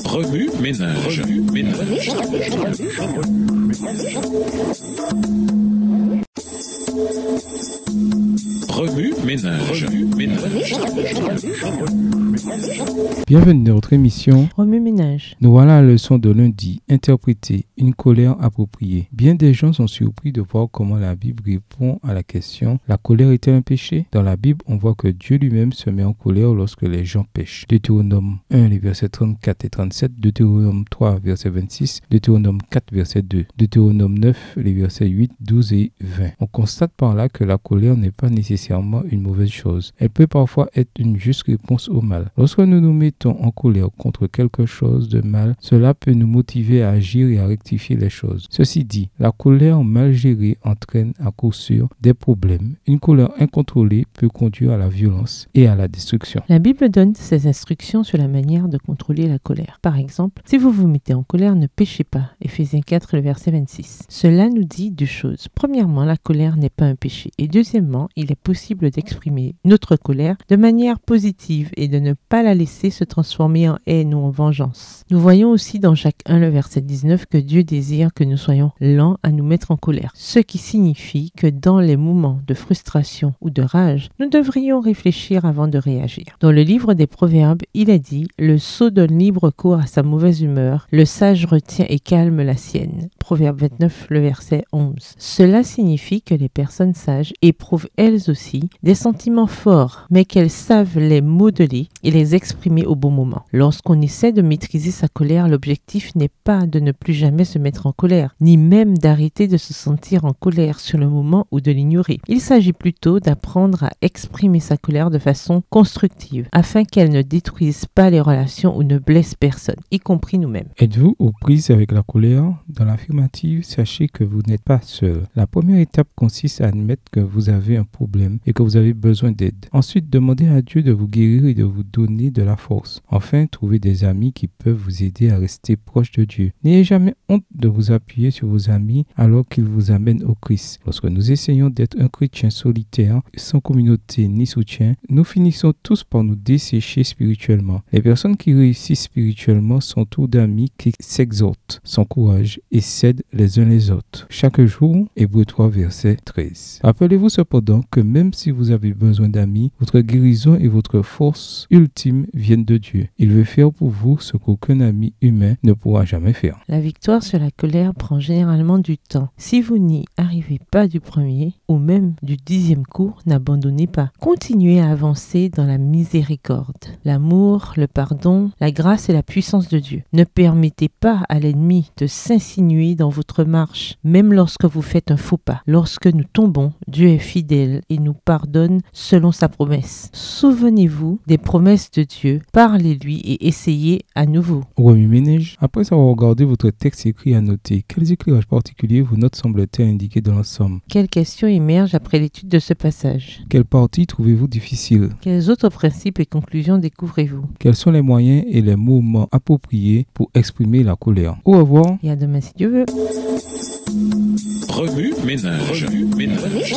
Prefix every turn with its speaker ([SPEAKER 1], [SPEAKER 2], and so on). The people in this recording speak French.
[SPEAKER 1] Remue ménage. Remue ménage.
[SPEAKER 2] Bienvenue dans notre émission
[SPEAKER 3] Remue ménage.
[SPEAKER 2] Nous voilà à la leçon de lundi, interpréter une colère appropriée. Bien des gens sont surpris de voir comment la Bible répond à la question « La colère est-elle un péché ?» Dans la Bible, on voit que Dieu lui-même se met en colère lorsque les gens pêchent. Deutéronome 1, les versets 34 et 37, Deutéronome 3, verset 26, Deutéronome 4, verset 2, Deutéronome 9, les versets 8, 12 et 20. On constate par là que la colère n'est pas nécessairement une mauvaise chose. Elle peut parfois être une juste réponse au mal. Lorsque nous nous mettons en colère contre quelque chose de mal, cela peut nous motiver à agir et à rectifier les choses. Ceci dit, la colère mal gérée entraîne à coup sûr des problèmes. Une colère incontrôlée peut conduire à la violence et à la destruction.
[SPEAKER 3] La Bible donne ses instructions sur la manière de contrôler la colère. Par exemple, si vous vous mettez en colère, ne péchez pas. Éphésiens 4, le verset 26. Cela nous dit deux choses. Premièrement, la colère n'est pas un péché. Et deuxièmement, il est possible d'exprimer notre colère de manière positive et de ne pas la laisser se transformer en haine ou en vengeance. Nous voyons aussi dans Jacques 1, le verset 19, que Dieu désire que nous soyons lents à nous mettre en colère. Ce qui signifie que dans les moments de frustration ou de rage, nous devrions réfléchir avant de réagir. Dans le livre des Proverbes, il est dit « Le sot donne libre cours à sa mauvaise humeur, le sage retient et calme la sienne ». Proverbe 29, le verset 11. Cela signifie que les personnes sages éprouvent elles aussi des sentiments forts, mais qu'elles savent les modeler et les exprimer au bon moment. Lorsqu'on essaie de maîtriser sa colère, l'objectif n'est pas de ne plus jamais se mettre en colère, ni même d'arrêter de se sentir en colère sur le moment ou de l'ignorer. Il s'agit plutôt d'apprendre à exprimer sa colère de façon constructive, afin qu'elle ne détruise pas les relations ou ne blesse personne, y compris nous-mêmes.
[SPEAKER 2] Êtes-vous aux prises avec la colère? Dans l'affirmative, sachez que vous n'êtes pas seul. La première étape consiste à admettre que vous avez un problème et que vous avez besoin d'aide. Ensuite, demandez à Dieu de vous guérir et de vous donner de la force. Enfin, trouvez des amis qui peuvent vous aider à rester proche de Dieu. N'ayez jamais honte de vous appuyer sur vos amis alors qu'ils vous amènent au Christ. Lorsque nous essayons d'être un chrétien solitaire, sans communauté ni soutien, nous finissons tous par nous dessécher spirituellement. Les personnes qui réussissent spirituellement sont tout d'amis qui s'exhortent, s'encouragent et s'aident les uns les autres. Chaque jour, Hébreux 3, verset 13. Rappelez-vous cependant que même si vous avez besoin d'amis, votre guérison et votre force ultime viennent de Dieu. Il veut faire pour vous ce qu'aucun ami humain ne pourra jamais faire.
[SPEAKER 3] La victoire sur la colère prend généralement du temps. Si vous n'y arrivez pas du premier ou même du 10e coup, n'abandonnez pas. Continuez à avancer dans la miséricorde, l'amour, le pardon, la grâce et la puissance de Dieu. Ne permettez pas à l'ennemi de s'insinuer dans votre marche, même lorsque vous faites un faux pas. Lorsque nous tombons, Dieu est fidèle et nous pardonne selon sa promesse. Souvenez-vous des promesses de Dieu, parlez-lui et essayez à nouveau.
[SPEAKER 2] Remue ménage. Après avoir regardé votre texte écrit à noter, quels éclairages particuliers vos notes semblent-elles indiquer dans l'ensemble?
[SPEAKER 3] Quelles questions émergent après l'étude de ce passage?
[SPEAKER 2] Quelle partie trouvez-vous difficile?
[SPEAKER 3] Quels autres principes et conclusions découvrez-vous?
[SPEAKER 2] Quels sont les moyens et les moments appropriés pour exprimer la colère? Au revoir.
[SPEAKER 3] Et à demain si Dieu veut.
[SPEAKER 1] Remue ménage. Remue ménage.